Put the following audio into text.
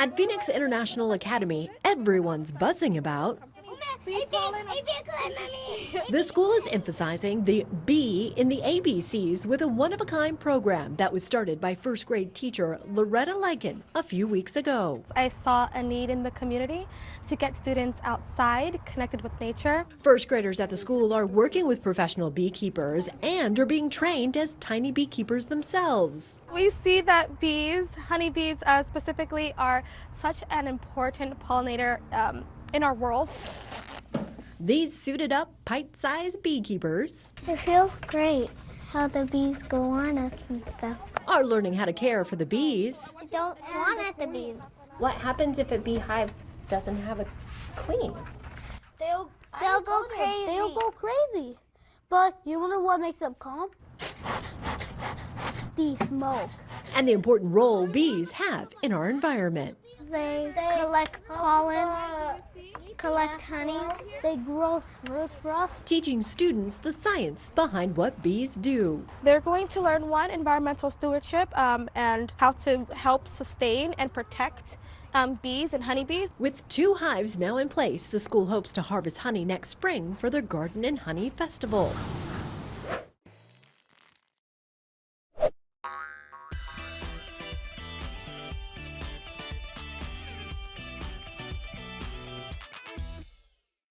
At Phoenix International Academy, everyone's buzzing about the school is emphasizing the B in the ABCs with a one-of-a-kind program that was started by first grade teacher Loretta Lyken a few weeks ago. I saw a need in the community to get students outside, connected with nature. First graders at the school are working with professional beekeepers and are being trained as tiny beekeepers themselves. We see that bees, honeybees specifically, are such an important pollinator in our world. These suited up, pint-sized beekeepers It feels great how the bees go on us and stuff. are learning how to care for the bees. I don't swan at the bees. What happens if a beehive doesn't have a queen? They'll go crazy. They'll go crazy. But you wonder what makes them calm? The smoke. And the important role bees have in our environment. They collect pollen, collect honey. They grow fruits for us. Teaching students the science behind what bees do. They're going to learn environmental stewardship and how to help sustain and protect bees and honeybees. With 2 hives now in place, the school hopes to harvest honey next spring for their Garden and Honey Festival.